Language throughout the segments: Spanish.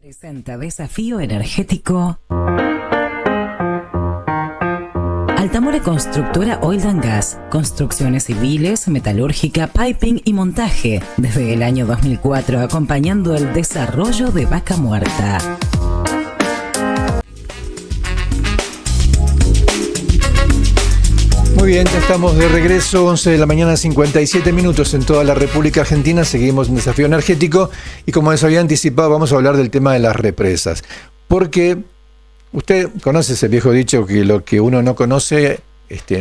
Presenta Desafío Energético Altamore Constructora Oil and Gas, construcciones civiles, metalúrgica, piping y montaje, desde el año 2004 acompañando el desarrollo de Vaca Muerta. Muy bien, ya estamos de regreso, 11 de la mañana, 57 minutos en toda la República Argentina. Seguimos en Desafío Energético y, como les había anticipado, vamos a hablar del tema de las represas. Porque usted conoce ese viejo dicho que lo que uno no conoce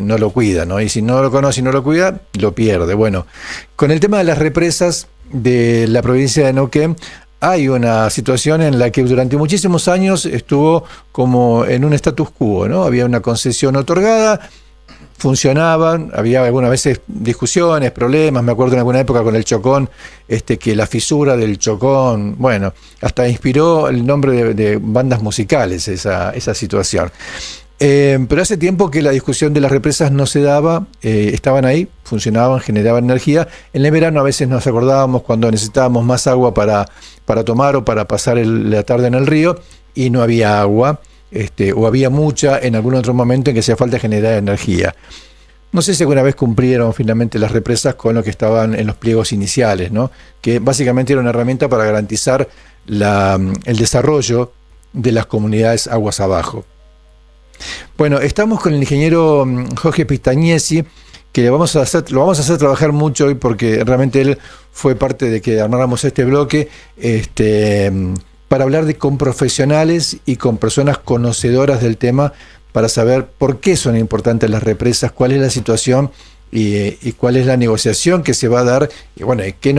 no lo cuida, ¿no? Y si no lo conoce y no lo cuida, lo pierde. Bueno, con el tema de las represas de la provincia de Neuquén, hay una situación en la que durante muchísimos años estuvo como en un status quo, ¿no? Había una concesión otorgada, funcionaban, había algunas veces discusiones, problemas, me acuerdo en alguna época con el Chocón, que la fisura del Chocón, bueno, hasta inspiró el nombre de bandas musicales esa situación. Pero hace tiempo que la discusión de las represas no se daba, estaban ahí, funcionaban, generaban energía. En el verano a veces nos acordábamos cuando necesitábamos más agua para tomar o para pasar la tarde en el río y no había agua. O había mucha en algún otro momento en que hacía falta generar energía. No sé si alguna vez cumplieron finalmente las represas con lo que estaban en los pliegos iniciales, ¿no? Que básicamente era una herramienta para garantizar el desarrollo de las comunidades aguas abajo. Bueno, estamos con el ingeniero Jorge Pistagnesi, que lo vamos a hacer trabajar mucho hoy porque realmente él fue parte de que armáramos este bloque, para hablar con profesionales y con personas conocedoras del tema para saber por qué son importantes las represas, cuál es la situación y cuál es la negociación que se va a dar y bueno, qué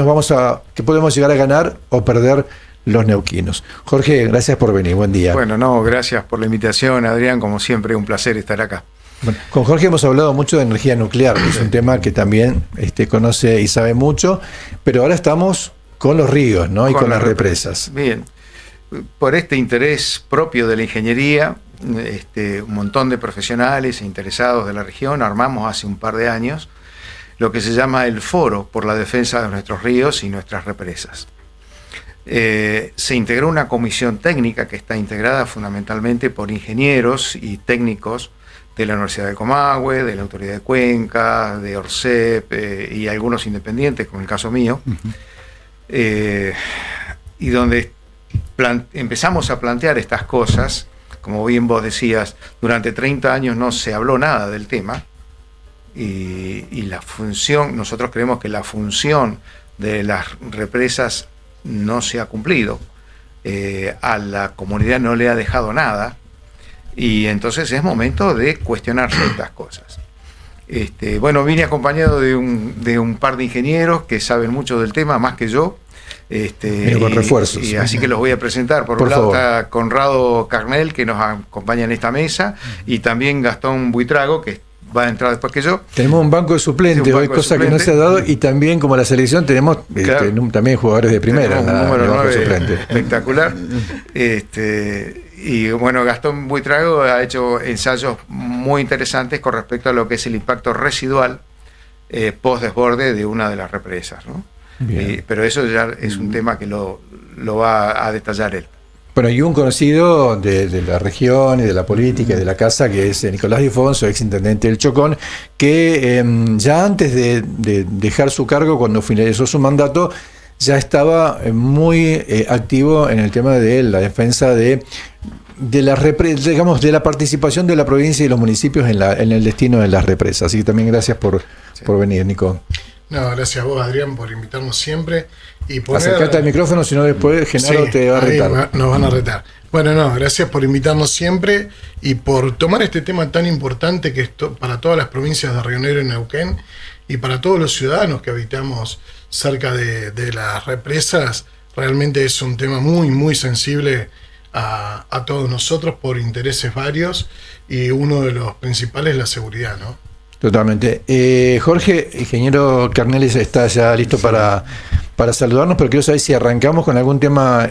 podemos llegar a ganar o perder los neuquinos. Jorge, gracias por venir, buen día. Bueno, gracias por la invitación, Adrián, como siempre un placer estar acá. Bueno, con Jorge hemos hablado mucho de energía nuclear, que es un tema que también conoce y sabe mucho, pero ahora estamos con los ríos, ¿no? Y con las represas. Bien. Por este interés propio de la ingeniería, un montón de profesionales e interesados de la región armamos hace un par de años lo que se llama el Foro por la Defensa de Nuestros Ríos y Nuestras Represas. Se integró una comisión técnica que está integrada fundamentalmente por ingenieros y técnicos de la Universidad de Comahue, de la Autoridad de Cuenca, de Orsep y algunos independientes, como el caso mío, y donde empezamos a plantear estas cosas. Como bien vos decías, durante 30 años no se habló nada del tema y la función, nosotros creemos que la función de las represas no se ha cumplido, a la comunidad no le ha dejado nada y entonces es momento de cuestionar ciertas cosas. Vine acompañado de un par de ingenieros que saben mucho del tema, más que yo. Con refuerzos. Y así que los voy a presentar. Por un lado está Conrado Carnel, que nos acompaña en esta mesa, y también Gastón Buitrago, que va a entrar después que yo. Tenemos un banco de suplentes, hoy cosa que no se ha dado, y también como la selección tenemos también jugadores de primera. Un número 9 espectacular. Y bueno, Gastón Buitrago ha hecho ensayos muy interesantes con respecto a lo que es el impacto residual post-desborde de una de las represas, ¿no? Pero eso ya es un tema que lo va a detallar él. Bueno, y un conocido de la región y de la política y de la casa, que es Nicolás Difonso, exintendente del Chocón, que ya antes de dejar su cargo, cuando finalizó su mandato, ya estaba muy activo en el tema de la defensa de la participación de la provincia y los municipios en el destino de las represas. Así que también gracias por venir, Nico. No, gracias a vos, Adrián, por invitarnos siempre. Y acercate al micrófono, si no después Genaro te va a retar. Nos van a retar. Bueno, gracias por invitarnos siempre y por tomar este tema tan importante que es para todas las provincias de Río Negro y Neuquén y para todos los ciudadanos que habitamos cerca de las represas. Realmente es un tema muy, muy sensible a todos nosotros por intereses varios y uno de los principales es la seguridad, ¿no? Totalmente. Jorge, ingeniero Carnelis está ya listo para saludarnos, pero quiero saber si arrancamos con algún tema,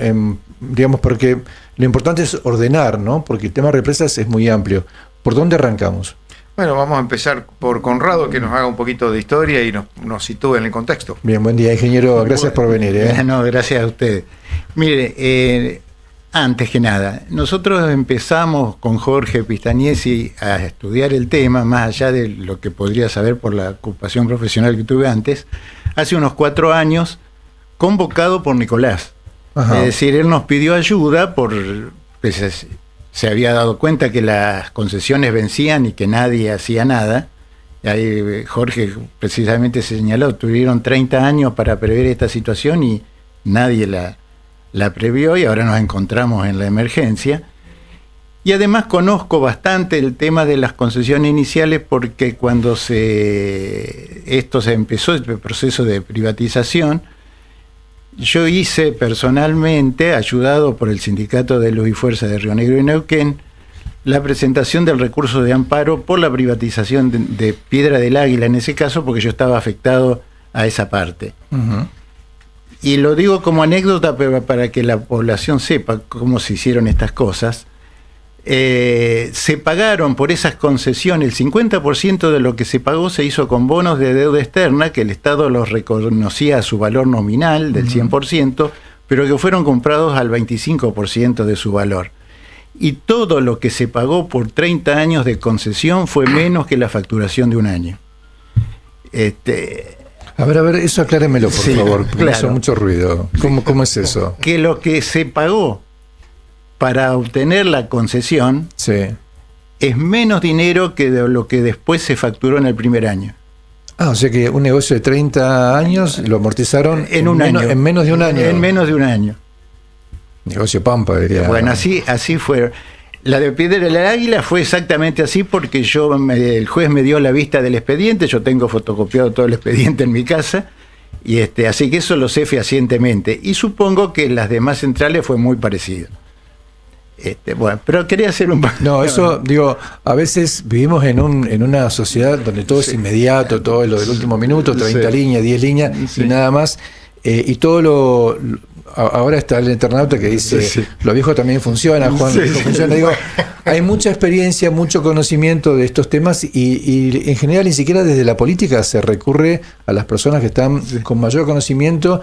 porque lo importante es ordenar, ¿no? Porque el tema de represas es muy amplio. ¿Por dónde arrancamos? Bueno, vamos a empezar por Conrado, que nos haga un poquito de historia y nos sitúe en el contexto. Bien, buen día, ingeniero. Gracias por venir. No, gracias a ustedes. Mire, Antes que nada, nosotros empezamos con Jorge Pistagnesi a estudiar el tema, más allá de lo que podría saber por la ocupación profesional que tuve antes, hace unos 4 años, convocado por Nicolás. Ajá. Es decir, él nos pidió ayuda pues, se había dado cuenta que las concesiones vencían y que nadie hacía nada. Y ahí Jorge precisamente señaló, tuvieron 30 años para prever esta situación y nadie la previó, y ahora nos encontramos en la emergencia. Y además conozco bastante el tema de las concesiones iniciales, porque cuando esto se empezó, el proceso de privatización, yo hice personalmente, ayudado por el Sindicato de Luz y Fuerza de Río Negro y Neuquén, la presentación del recurso de amparo por la privatización de Piedra del Águila, en ese caso, porque yo estaba afectado a esa parte. Uh-huh. Y lo digo como anécdota, pero para que la población sepa cómo se hicieron estas cosas. Se pagaron por esas concesiones, el 50% de lo que se pagó se hizo con bonos de deuda externa, que el Estado los reconocía a su valor nominal del 100%, pero que fueron comprados al 25% de su valor. Y todo lo que se pagó por 30 años de concesión fue menos que la facturación de un año. A ver, eso acláremelo, por favor, porque claro. me hizo mucho ruido. ¿Cómo es eso? Que lo que se pagó para obtener la concesión Sí. es menos dinero que de lo que después se facturó en el primer año. O sea que un negocio de 30 años lo amortizaron en un año. En menos de un año. En menos de un año. Negocio Pampa, diría. Bueno, así fue. La de Piedra del Águila fue exactamente así, porque el juez me dio la vista del expediente, yo tengo fotocopiado todo el expediente en mi casa, y así que eso lo sé fehacientemente. Y supongo que las demás centrales fue muy parecido. Bueno, pero quería hacer un... No, eso, digo, a veces vivimos en una sociedad donde todo es inmediato, todo es lo del último minuto, 30 líneas, 10 líneas y nada más, y todo ahora está el internauta que dice, lo viejo también funciona, Juan, lo viejo funciona. Digo, hay mucha experiencia, mucho conocimiento de estos temas y en general ni siquiera desde la política se recurre a las personas que están con mayor conocimiento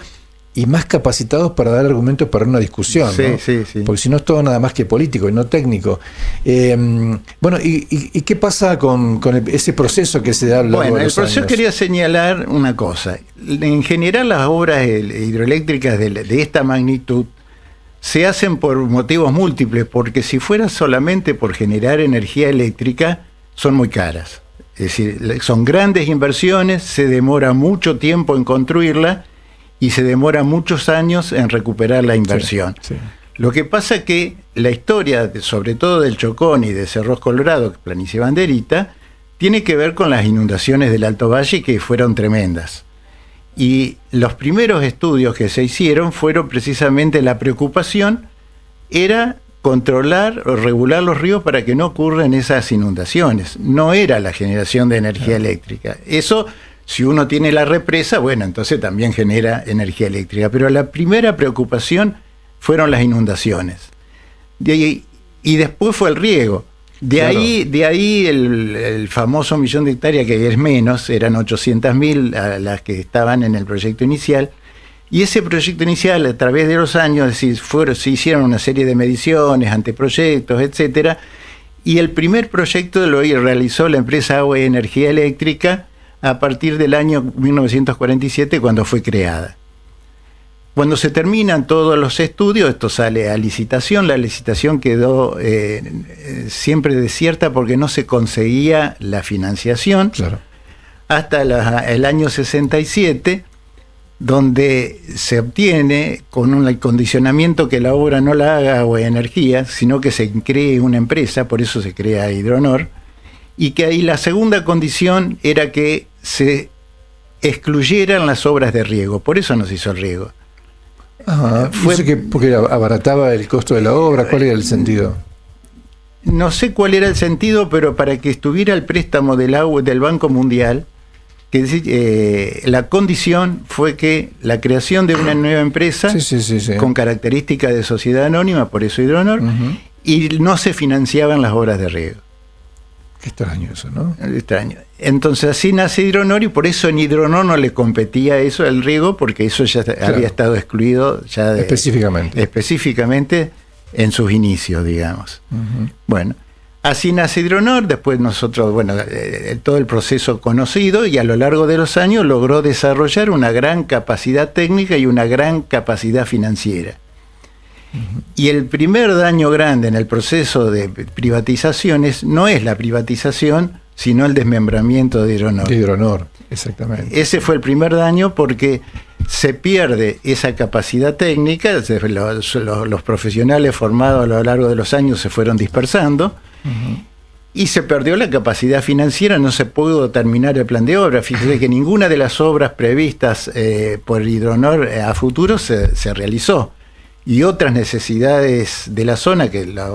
y más capacitados para dar argumentos para una discusión, ¿no? Sí. Porque si no es todo nada más que político y no técnico. Bueno, ¿y qué pasa con ese proceso que se da a lo largo de los años? Yo quería señalar una cosa. En general, las obras hidroeléctricas de esta magnitud se hacen por motivos múltiples, porque si fuera solamente por generar energía eléctrica, son muy caras. Es decir, son grandes inversiones, se demora mucho tiempo en construirla, y se demora muchos años en recuperar la inversión. Sí. Lo que pasa es que la historia, sobre todo del Chocón y de Cerros Colorado, Planicie Banderita, tiene que ver con las inundaciones del Alto Valle, que fueron tremendas. Y los primeros estudios que se hicieron fueron precisamente la preocupación, era controlar o regular los ríos para que no ocurran esas inundaciones. No era la generación de energía eléctrica. Eso... Si uno tiene la represa, bueno, entonces también genera energía eléctrica. Pero la primera preocupación fueron las inundaciones. Y después fue el riego. De ahí el famoso 1.000.000 de hectáreas, que es menos, eran 800.000 a las que estaban en el proyecto inicial. Y ese proyecto inicial, a través de los años, se hicieron una serie de mediciones, anteproyectos, etcétera. Y el primer proyecto lo realizó la empresa Agua y Energía Eléctrica, a partir del año 1947, cuando fue creada. Cuando se terminan todos los estudios, esto sale a licitación. La licitación quedó siempre desierta porque no se conseguía la financiación. Claro. Hasta el año 67, donde se obtiene con un condicionamiento que la obra no la haga Agua y Energía, sino que se cree una empresa, por eso se crea Hidronor, y que ahí la segunda condición era que se excluyeran las obras de riego. Por eso no se hizo el riego. Porque abarataba el costo de la obra. ¿Cuál era el sentido? No sé cuál era el sentido, pero para que estuviera el préstamo del Banco Mundial, la condición fue que la creación de una nueva empresa con características de sociedad anónima, por eso Hidronor, y no se financiaban las obras de riego. Qué extraño eso, ¿no? Extraño. Entonces así nace Hidronor, y por eso en Hidronor no le competía eso el riego, porque eso ya había estado excluido ya específicamente en sus inicios, digamos. Bueno, así nace Hidronor, después nosotros, todo el proceso conocido, y a lo largo de los años logró desarrollar una gran capacidad técnica y una gran capacidad financiera. Y el primer daño grande en el proceso de privatizaciones no es la privatización, sino el desmembramiento de Hidronor. De Hidronor, exactamente. Ese fue el primer daño porque se pierde esa capacidad técnica, los profesionales formados a lo largo de los años se fueron dispersando, y se perdió la capacidad financiera, no se pudo terminar el plan de obra. Fíjese que ninguna de las obras previstas por Hidronor a futuro se realizó. Y otras necesidades de la zona, que la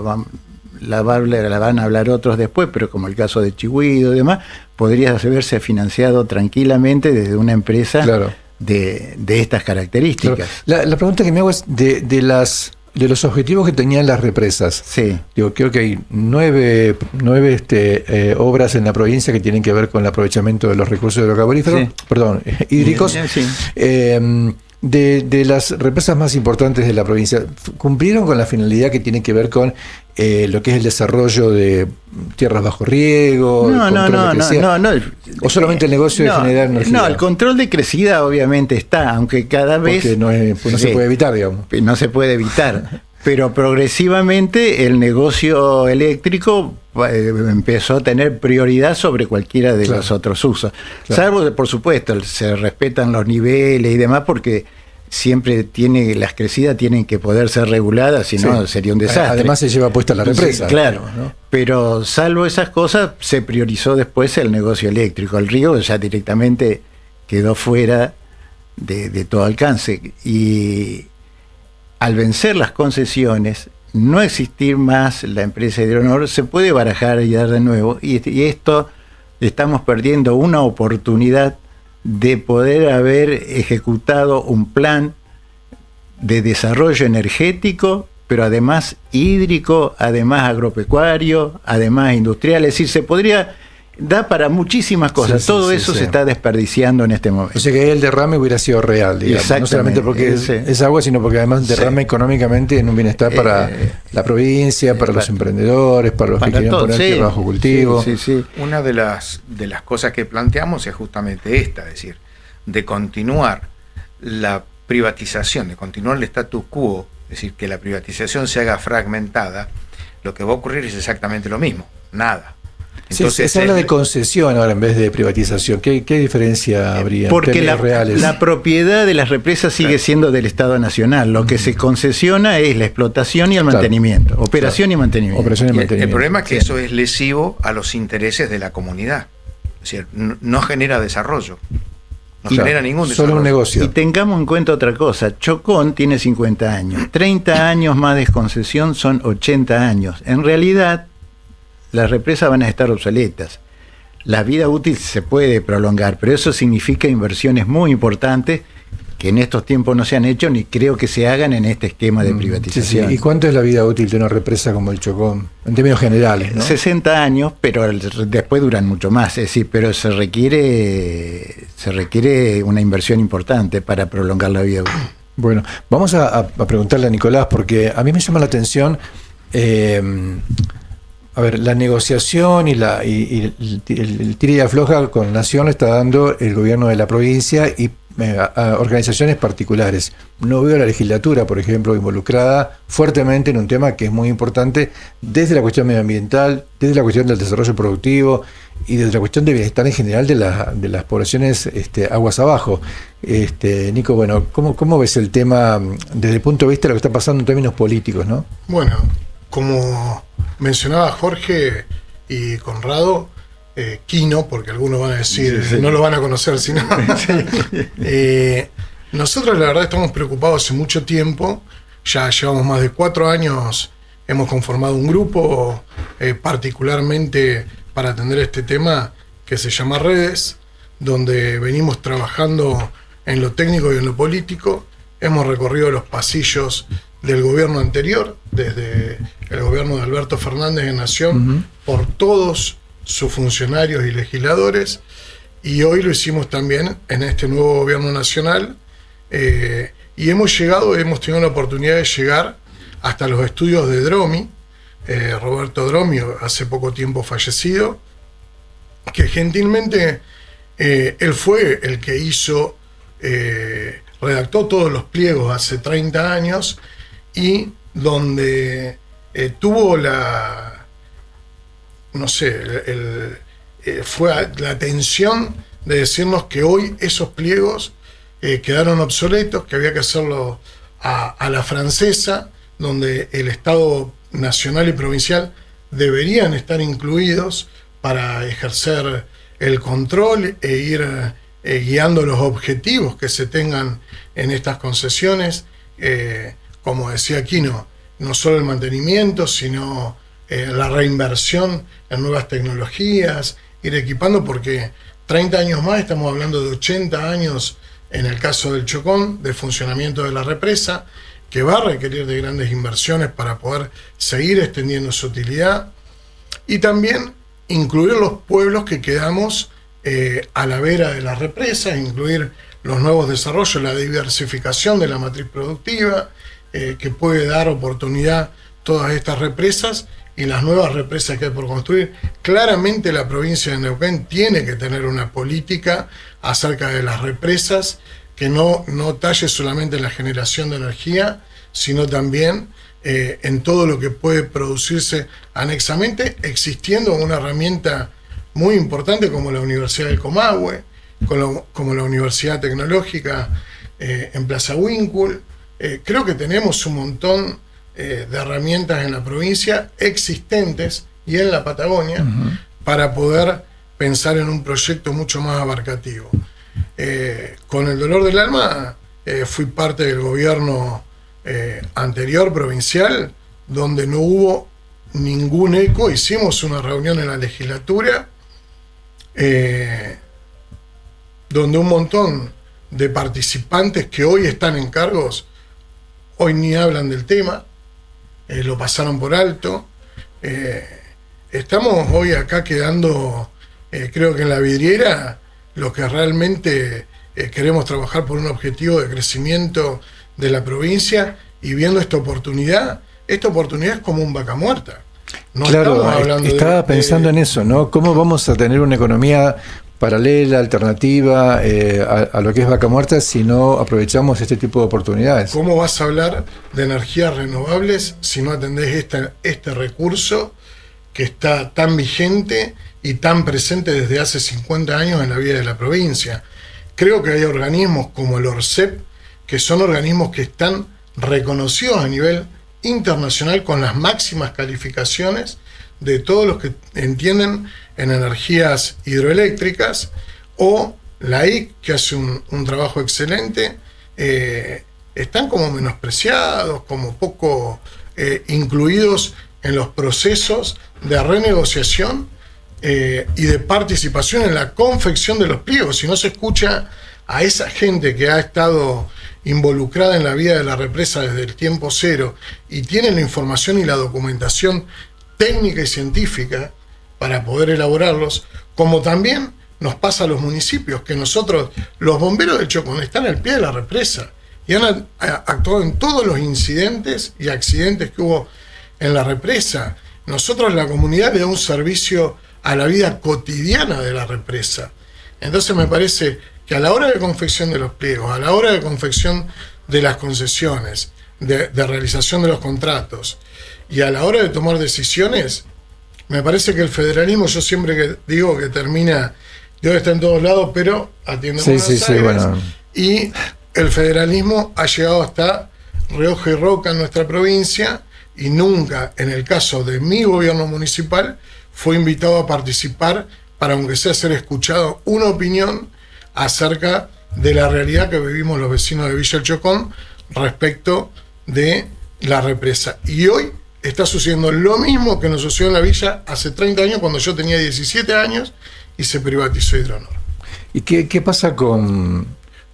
van a hablar otros después, pero como el caso de Chihuido y demás, podría haberse financiado tranquilamente desde una empresa de estas características. Claro. La pregunta que me hago es de los objetivos que tenían las represas. Sí. Creo que hay nueve obras en la provincia que tienen que ver con el aprovechamiento de los recursos hidrocarburíferos, hídricos. Sí. De las represas más importantes de la provincia, ¿cumplieron con la finalidad que tiene que ver con lo que es el desarrollo de tierras bajo riego? No. ¿O solamente el negocio de generar energía? No, el control de crecida obviamente está, aunque cada vez... Porque no se puede evitar, digamos. No se puede evitar, pero progresivamente el negocio eléctrico empezó a tener prioridad sobre cualquiera de los otros usos. Salvo, por supuesto, se respetan los niveles y demás, porque siempre las crecidas tienen que poder ser reguladas, si no sería un desastre. Además se lleva puesta la represa. Sí, claro, ¿no? Pero salvo esas cosas, se priorizó después el negocio eléctrico. El río ya directamente quedó fuera de todo alcance. Y al vencer las concesiones, no existir más la empresa Hidronor, se puede barajar y dar de nuevo, y esto estamos perdiendo una oportunidad de poder haber ejecutado un plan de desarrollo energético, pero además hídrico, además agropecuario, además industrial. Es decir, se podría dar para muchísimas cosas. Todo eso se está desperdiciando en este momento. O sea que el derrame hubiera sido real, digamos. No solamente porque es agua, sino porque además derrama económicamente en un bienestar para la provincia, para los emprendedores, para los que quieren poner tierra bajo cultivo. Una de las cosas que planteamos es justamente esta, es decir, de continuar la privatización, de continuar el status quo, es decir, que la privatización se haga fragmentada. Lo que va a ocurrir es exactamente lo mismo, nada. Entonces, se habla de concesión ahora en vez de privatización. ¿Qué diferencia habría? Porque la propiedad de las represas sigue siendo del Estado Nacional. Lo que se concesiona es la explotación y el mantenimiento. Operación y mantenimiento. El problema es que eso es lesivo a los intereses de la comunidad. Es decir, no genera desarrollo. No genera ningún desarrollo. Solo un negocio. Y tengamos en cuenta otra cosa. Chocón tiene 50 años. 30 años más de concesión son 80 años. En realidad, las represas van a estar obsoletas. La vida útil se puede prolongar, pero eso significa inversiones muy importantes que en estos tiempos no se han hecho ni creo que se hagan en este esquema de privatización. ¿Y cuánto es la vida útil de una represa como el Chocón? En términos generales, ¿no? 60 años, pero después duran mucho más. Es decir, pero se requiere una inversión importante para prolongar la vida útil. Bueno, vamos a preguntarle a Nicolás, porque a mí me llama la atención... la negociación y el tira y afloja con Nación lo está dando el gobierno de la provincia y a organizaciones particulares. No veo a la legislatura, por ejemplo, involucrada fuertemente en un tema que es muy importante desde la cuestión medioambiental, desde la cuestión del desarrollo productivo y desde la cuestión de bienestar en general de las poblaciones aguas abajo. Nico, bueno, ¿cómo ves el tema desde el punto de vista de lo que está pasando en términos políticos, ¿no? Bueno, como mencionaba Jorge y Conrado, Quino, porque algunos van a decir, no lo van a conocer, sino... nosotros la verdad estamos preocupados hace mucho tiempo, ya llevamos más de 4 años, hemos conformado un grupo particularmente para atender este tema que se llama Redes, donde venimos trabajando en lo técnico y en lo político, hemos recorrido los pasillos del gobierno anterior, desde el gobierno de Alberto Fernández en Nación, por todos sus funcionarios y legisladores, y hoy lo hicimos también en este nuevo gobierno nacional, y hemos tenido la oportunidad de llegar hasta los estudios de Dromi, Roberto Dromi, hace poco tiempo fallecido, que gentilmente él fue el que redactó todos los pliegos hace 30 años y donde tuvo fue la atención de decirnos que hoy esos pliegos quedaron obsoletos, que había que hacerlo a la francesa, donde el Estado nacional y provincial deberían estar incluidos para ejercer el control e ir guiando los objetivos que se tengan en estas concesiones, como decía Aquino, no solo el mantenimiento, sino la reinversión en nuevas tecnologías, ir equipando, porque 30 años más, estamos hablando de 80 años en el caso del Chocón, de funcionamiento de la represa, que va a requerir de grandes inversiones para poder seguir extendiendo su utilidad, y también incluir los pueblos que quedamos a la vera de la represa, incluir los nuevos desarrollos, la diversificación de la matriz productiva, que puede dar oportunidad todas estas represas y las nuevas represas que hay por construir. Claramente la provincia de Neuquén tiene que tener una política acerca de las represas que no talle solamente en la generación de energía, sino también en todo lo que puede producirse anexamente, existiendo una herramienta muy importante como la Universidad del Comahue, como la Universidad Tecnológica en Plaza Huíncul. Creo que tenemos un montón de herramientas en la provincia existentes y en la Patagonia para poder pensar en un proyecto mucho más abarcativo. Con el dolor del alma, fui parte del gobierno anterior provincial, donde no hubo ningún eco. Hicimos una reunión en la legislatura donde un montón de participantes que hoy están en cargos hoy ni hablan del tema, lo pasaron por alto. Estamos hoy acá quedando, creo que en la vidriera, los que realmente queremos trabajar por un objetivo de crecimiento de la provincia, y viendo esta oportunidad es como un vaca muerta. No claro, estaba pensando en eso, ¿no? ¿Cómo vamos a tener una economía paralela, alternativa a lo que es vaca muerta si no aprovechamos este tipo de oportunidades? ¿Cómo vas a hablar de energías renovables si no atendés este recurso que está tan vigente y tan presente desde hace 50 años en la vida de la provincia? Creo que hay organismos como el ORCEP, que son organismos que están reconocidos a nivel internacional con las máximas calificaciones de todos los que entienden en energías hidroeléctricas, o la IC, que hace un trabajo excelente. Están como menospreciados, como poco incluidos en los procesos de renegociación y de participación en la confección de los pliegos. Si no se escucha a esa gente que ha estado involucrada en la vida de la represa desde el tiempo cero y tiene la información y la documentación técnica y científica para poder elaborarlos, como también nos pasa a los municipios, que nosotros, los bomberos de Chocón, están al pie de la represa y han actuado en todos los incidentes y accidentes que hubo en la represa. Nosotros, la comunidad, le da un servicio a la vida cotidiana de la represa. Entonces me parece que a la hora de confección de los pliegos, a la hora de confección de las concesiones, de realización de los contratos y a la hora de tomar decisiones, me parece que el federalismo, yo siempre que digo que termina, Dios está en todos lados, pero atiende a Buenos Aires, bueno. Y el federalismo ha llegado hasta Rioja y Roca en nuestra provincia, y nunca, en el caso de mi gobierno municipal, fue invitado a participar para, aunque sea, ser escuchado una opinión acerca de la realidad que vivimos los vecinos de Villa El Chocón respecto de la represa. Y hoy está sucediendo lo mismo que nos sucedió en la villa hace 30 años, cuando yo tenía 17 años y se privatizó Hidronor. ¿Y qué pasa con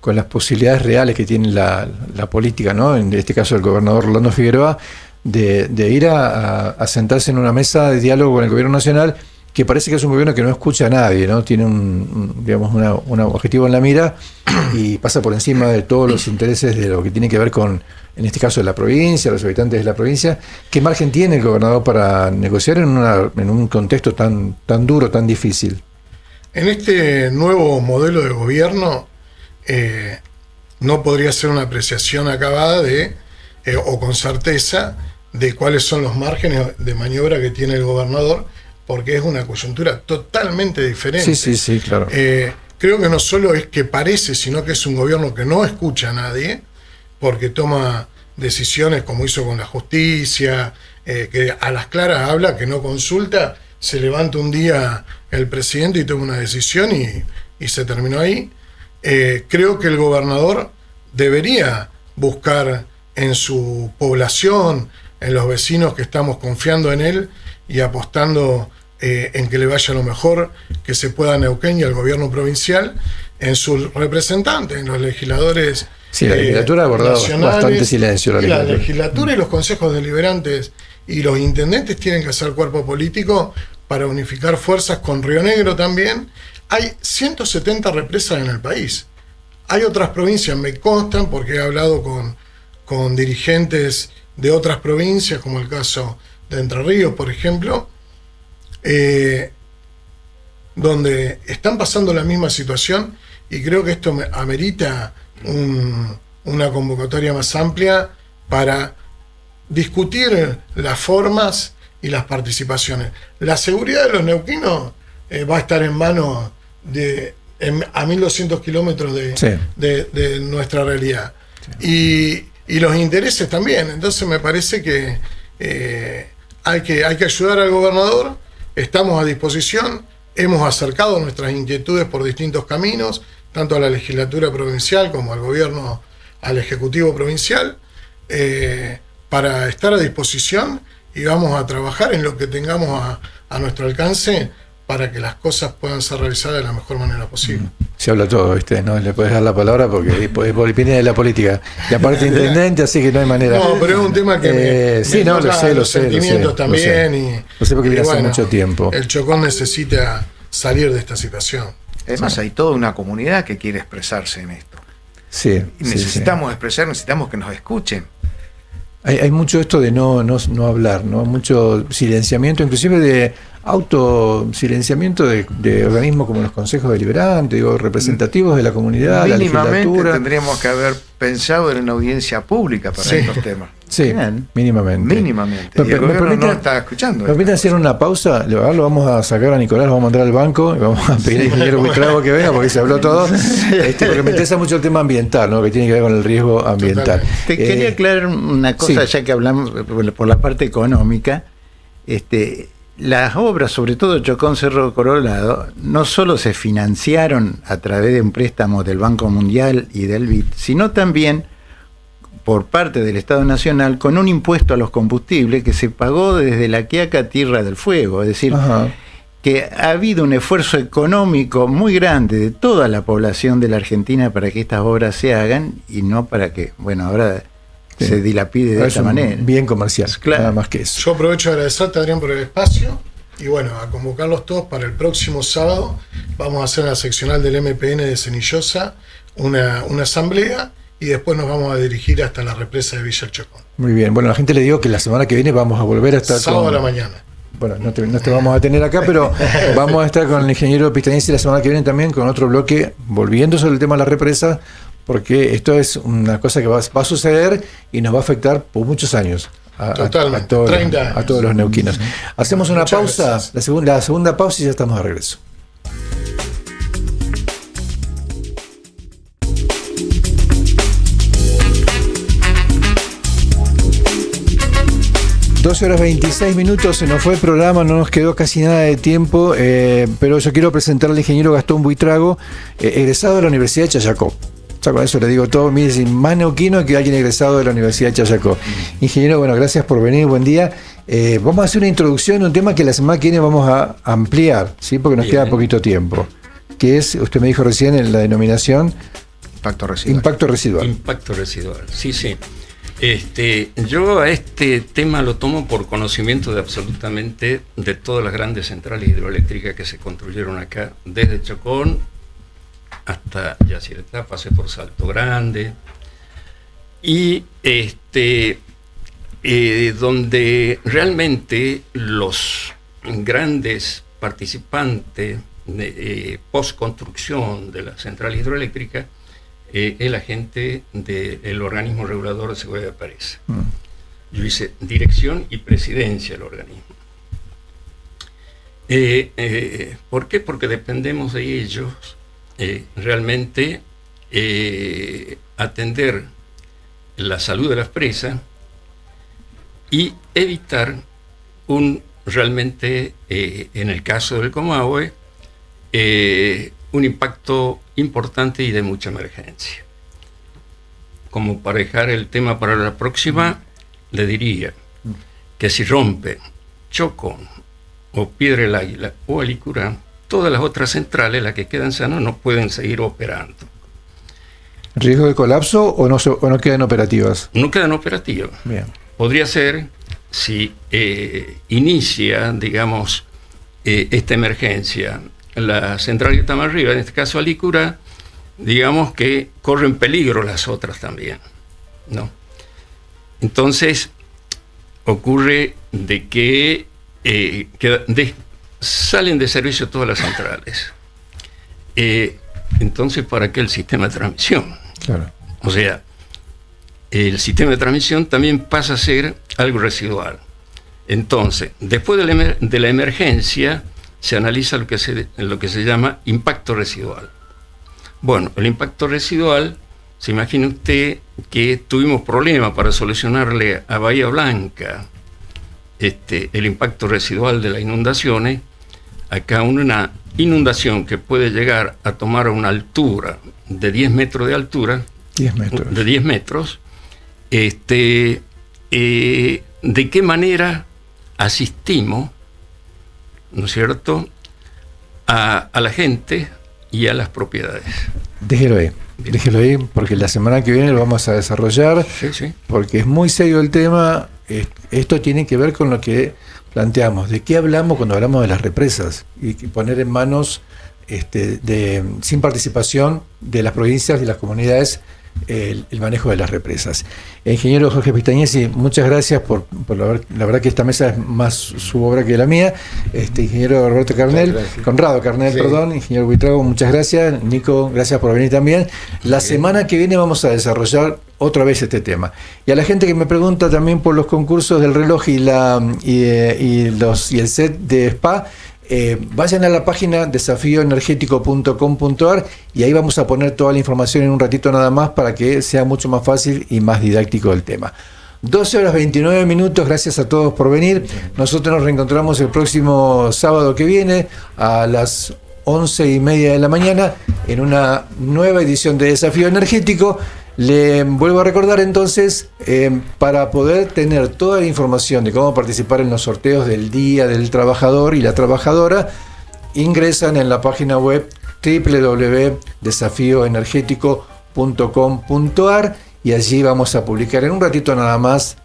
las posibilidades reales que tiene la política, ¿no? En este caso el gobernador Rolando Figueroa, de ir a sentarse en una mesa de diálogo con el gobierno nacional, que parece que es un gobierno que no escucha a nadie, ¿no? Tiene un objetivo en la mira y pasa por encima de todos los intereses de lo que tiene que ver con en este caso de la provincia, los habitantes de la provincia, ¿qué margen tiene el gobernador para negociar en un contexto tan duro, tan difícil? En este nuevo modelo de gobierno no podría ser una apreciación acabada o con certeza de cuáles son los márgenes de maniobra que tiene el gobernador, porque es una coyuntura totalmente diferente. Sí, claro. Creo que no solo es que parece, sino que es un gobierno que no escucha a nadie, porque toma decisiones como hizo con la justicia, que a las claras habla, que no consulta, se levanta un día el presidente y toma una decisión y se terminó ahí. Creo que el gobernador debería buscar en su población, en los vecinos que estamos confiando en él y apostando en que le vaya lo mejor que se pueda a Neuquén y al gobierno provincial, en sus representantes, en los legisladores. Sí, la legislatura ha abordado bastante silencio. La legislatura y los consejos deliberantes y los intendentes tienen que hacer cuerpo político para unificar fuerzas con Río Negro también. Hay 170 represas en el país. Hay otras provincias, me constan, porque he hablado con dirigentes de otras provincias, como el caso de Entre Ríos, por ejemplo, donde están pasando la misma situación, y creo que esto amerita una convocatoria más amplia para discutir las formas y las participaciones. La seguridad de los neuquinos va a estar en manos a 1200 kilómetros de nuestra realidad. Sí. Y los intereses también. Entonces me parece que hay que ayudar al gobernador. Estamos a disposición. Hemos acercado nuestras inquietudes por distintos caminos, tanto a la legislatura provincial como al gobierno, al ejecutivo provincial, para estar a disposición, y vamos a trabajar en lo que tengamos a nuestro alcance para que las cosas puedan ser realizadas de la mejor manera posible. Se habla todo, ¿viste? No le puedes dar la palabra porque viene de la política. Y aparte intendente, así que no hay manera. No, pero es un tema que me toca los sentimientos también. Lo sé porque viene hace mucho tiempo. El Chocón necesita salir de esta situación. Además, hay toda una comunidad que quiere expresarse en esto. Sí. Necesitamos expresar, necesitamos que nos escuchen. Hay mucho esto de no hablar, ¿no? Mucho silenciamiento, inclusive de autosilenciamiento de organismos como los consejos deliberantes, representativos de la comunidad, la legislatura. Tendríamos que haber pensado en una audiencia pública para estos temas. Sí, mínimamente. Y el gobierno no está escuchando. ¿Me permiten hacer una pausa? Lo vamos a sacar a Nicolás, lo vamos a mandar al banco y vamos a pedir al ingeniero Buitrago que venga porque se habló todo. Porque me interesa mucho el tema ambiental, ¿no? Que tiene que ver con el riesgo ambiental. Te quería aclarar una cosa, ya que hablamos por la parte económica. Las obras, sobre todo Chocón Cerro Colorado, no solo se financiaron a través de un préstamo del Banco Mundial y del BID, sino también por parte del Estado Nacional con un impuesto a los combustibles que se pagó desde La Quiaca a Tierra del Fuego. Es decir, que ha habido un esfuerzo económico muy grande de toda la población de la Argentina para que estas obras se hagan y no para que, ahora se dilapide de esta manera. Bien comercial, claro. Nada más que eso. Yo aprovecho de agradecerte, Adrián, por el espacio y a convocarlos todos para el próximo sábado. Vamos a hacer en la seccional del MPN de Cenillosa una asamblea y después nos vamos a dirigir hasta la represa de Villa El Chocón. Muy bien, la gente le digo que la semana que viene vamos a volver a estar sábado a la mañana. Bueno, no te vamos a tener acá, pero vamos a estar con el ingeniero Pistañez la semana que viene también con otro bloque, volviendo sobre el tema de la represa, porque esto es una cosa que va a suceder y nos va a afectar por muchos años. Totalmente, 30 años. A todos los neuquinos. Hacemos una pausa, la segunda pausa y ya estamos de regreso. Horas 26 minutos, se nos fue el programa, no nos quedó casi nada de tiempo, pero yo quiero presentar al ingeniero Gastón Buitrago, egresado de la Universidad de Chayacó. Ya con eso le digo todo, mire, más neuquino que alguien egresado de la Universidad de Chayacó. Ingeniero, gracias por venir, buen día. Vamos a hacer una introducción de un tema que la semana que viene vamos a ampliar, ¿sí? Porque nos queda poquito tiempo, que es, usted me dijo recién en la denominación... Impacto residual. Impacto residual, sí. Yo a este tema lo tomo por conocimiento de absolutamente de todas las grandes centrales hidroeléctricas que se construyeron acá, desde Chocón hasta Yacyretá, pasé por Salto Grande, y donde realmente los grandes participantes de post-construcción de la central hidroeléctrica es la gente del organismo regulador de seguridad de presa. Yo hice dirección y presidencia del organismo. ¿Por qué? Porque dependemos de ellos realmente atender la salud de las presas y evitar realmente, en el caso del Comahue, un impacto importante y de mucha emergencia. Como para dejar el tema para la próxima, le diría que si rompe Chocón o Piedra del Águila o Alicurá, todas las otras centrales, las que quedan sanas, no pueden seguir operando. ¿Riesgo de colapso o no quedan operativas? No quedan operativas. Bien. Podría ser si inicia, digamos, esta emergencia, la central que está más arriba, en este caso Alicurá, digamos que corren peligro las otras también, ¿no? Entonces, ocurre de que salen de servicio todas las centrales. Entonces, ¿para qué el sistema de transmisión? Claro. O sea, el sistema de transmisión también pasa a ser algo residual. Entonces, después de la emergencia, se analiza lo que se llama impacto residual. Bueno, el impacto residual, se imagina usted que tuvimos problemas para solucionarle a Bahía Blanca el impacto residual de las inundaciones. Acá una inundación que puede llegar a tomar una altura de 10 metros de altura, 10 metros. De 10 metros, ¿de qué manera asistimos, ¿no es cierto?, a la gente y a las propiedades? Déjelo ahí, porque la semana que viene lo vamos a desarrollar, Sí. porque es muy serio el tema. Esto tiene que ver con lo que planteamos. ¿De qué hablamos cuando hablamos de las represas? Y poner en manos, sin participación de las provincias y las comunidades, el manejo de las represas. Ingeniero Jorge Pistañesi, muchas gracias por la verdad que esta mesa es más su obra que la mía. Ingeniero Roberto Carnel, Conrado Carnel, sí. Perdón, ingeniero Buitrago, muchas gracias. Nico, gracias por venir también. La semana que viene vamos a desarrollar otra vez este tema. Y a la gente que me pregunta también por los concursos del reloj y el set de spa, vayan a la página desafioenergético.com.ar y ahí vamos a poner toda la información en un ratito nada más para que sea mucho más fácil y más didáctico el tema. 12:29, gracias a todos por venir. Nosotros nos reencontramos el próximo sábado que viene a las 11:30 de la mañana en una nueva edición de Desafío Energético. Le vuelvo a recordar entonces, para poder tener toda la información de cómo participar en los sorteos del Día del Trabajador y la Trabajadora, ingresan en la página web www.desafioenergético.com.ar y allí vamos a publicar en un ratito nada más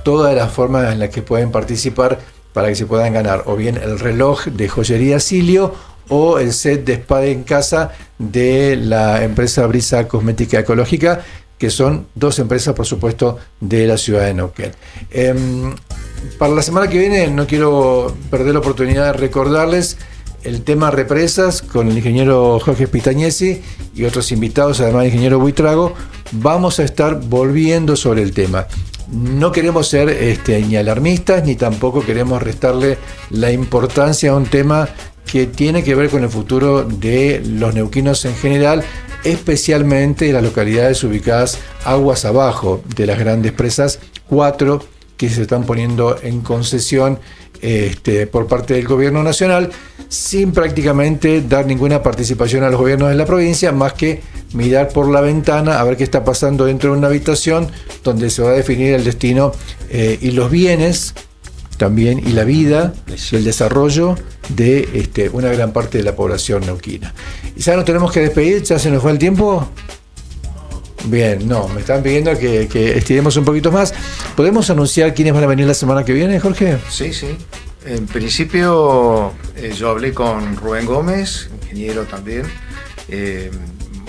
todas las formas en las que pueden participar para que se puedan ganar o bien el reloj de joyería Silio o el set de spa en casa de la empresa Brisa Cosmética Ecológica, que son dos empresas, por supuesto, de la ciudad de Neuquén. Para la semana que viene no quiero perder la oportunidad de recordarles el tema represas con el ingeniero Jorge Pistañesi y otros invitados, además del ingeniero Buitrago. Vamos a estar volviendo sobre el tema. No queremos ser ni alarmistas, ni tampoco queremos restarle la importancia a un tema que tiene que ver con el futuro de los neuquinos en general, especialmente de las localidades ubicadas aguas abajo de las grandes presas, 4 que se están poniendo en concesión por parte del gobierno nacional, sin prácticamente dar ninguna participación a los gobiernos de la provincia, más que mirar por la ventana a ver qué está pasando dentro de una habitación donde se va a definir el destino y los bienes también y la vida y el desarrollo de una gran parte de la población neuquina. Y ya nos tenemos que despedir, ya se nos fue el tiempo. Bien, no, me están pidiendo que estiremos un poquito más. ¿Podemos anunciar quiénes van a venir la semana que viene, Jorge? Sí. En principio yo hablé con Rubén Gómez, ingeniero también,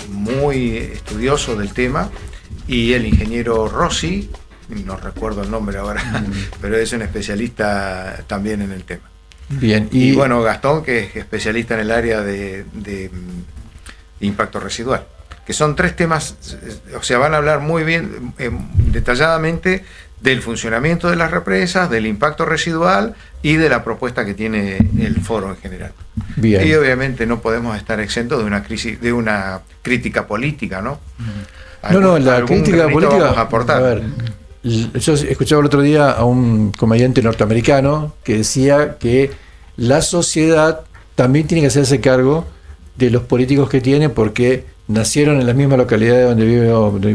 muy estudioso del tema, y el ingeniero Rossi, no recuerdo el nombre ahora, pero es un especialista también en el tema. Bien. Y bueno, Gastón, que es especialista en el área de impacto residual, que son 3 temas, o sea, van a hablar muy bien, detalladamente, del funcionamiento de las represas, del impacto residual y de la propuesta que tiene el foro en general. Bien. Y obviamente no podemos estar exentos de una crisis, de una crítica política, ¿no? La crítica política, vamos a aportar. A ver, yo escuchaba el otro día a un comediante norteamericano que decía que la sociedad también tiene que hacerse cargo de los políticos que tiene, porque nacieron en la misma localidad donde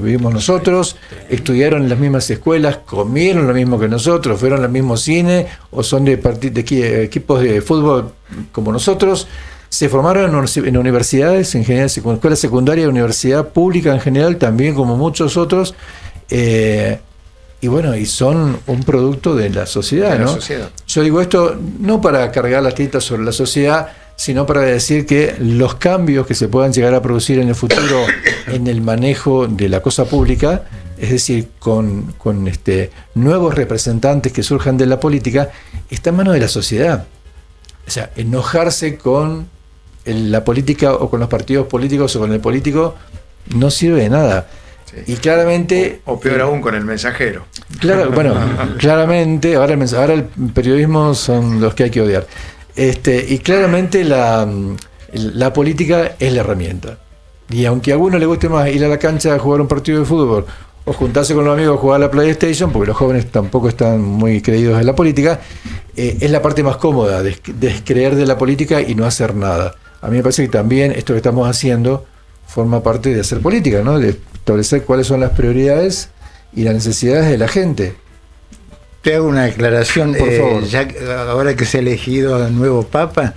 vivimos nosotros, estudiaron en las mismas escuelas, comieron lo mismo que nosotros, fueron al mismo cine o son de equipos de fútbol como nosotros, se formaron en universidades, en general, escuela secundaria, universidad pública en general, también como muchos otros, y bueno, y son un producto de la sociedad, ¿no? Yo digo esto no para cargar las tintas sobre la sociedad, sino para decir que los cambios que se puedan llegar a producir en el futuro en el manejo de la cosa pública, es decir, con nuevos representantes que surjan de la política, está en manos de la sociedad. O sea, enojarse con la política o con los partidos políticos o con el político no sirve de nada. Sí. Y claramente... O peor aún, con el mensajero. Claro, bueno, claramente, ahora el periodismo son los que hay que odiar. Y claramente la política es la herramienta. Y aunque a alguno le guste más ir a la cancha a jugar un partido de fútbol o juntarse con los amigos a jugar a la PlayStation, porque los jóvenes tampoco están muy creídos en la política, es la parte más cómoda, descreer de la política y no hacer nada. A mí me parece que también esto que estamos haciendo forma parte de hacer política, ¿no? De establecer cuáles son las prioridades y las necesidades de la gente. Te hago una declaración. Por favor. Ya, ahora que se ha elegido al nuevo Papa,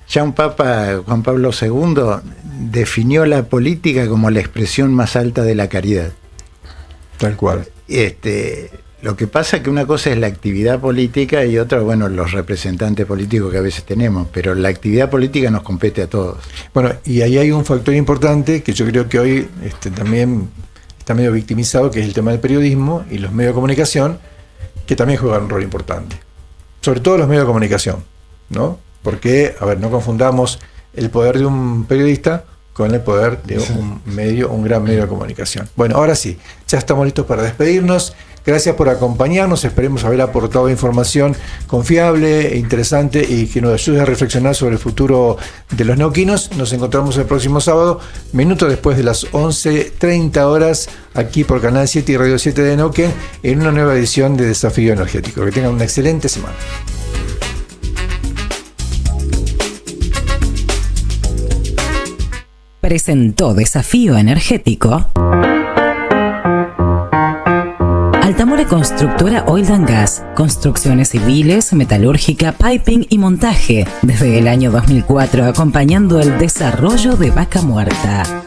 ya un Papa, Juan Pablo II, definió la política como la expresión más alta de la caridad. Tal cual. Lo que pasa es que una cosa es la actividad política y otra, bueno, los representantes políticos que a veces tenemos, pero la actividad política nos compete a todos. Bueno, y ahí hay un factor importante que yo creo que hoy también está medio victimizado, que es el tema del periodismo y los medios de comunicación, que también juegan un rol importante. Sobre todo los medios de comunicación, ¿no? Porque, a ver, no confundamos el poder de un periodista con el poder de un gran medio de comunicación. Bueno, ahora sí, ya estamos listos para despedirnos. Gracias por acompañarnos, esperemos haber aportado información confiable e interesante y que nos ayude a reflexionar sobre el futuro de los neuquinos. Nos encontramos el próximo sábado, minutos después de las 11:30 horas, aquí por Canal 7 y Radio 7 de Neuquén, en una nueva edición de Desafío Energético. Que tengan una excelente semana. Presentó Desafío Energético Altamore Constructora Oil and Gas, construcciones civiles, metalúrgica, piping y montaje, desde el año 2004 acompañando el desarrollo de Vaca Muerta.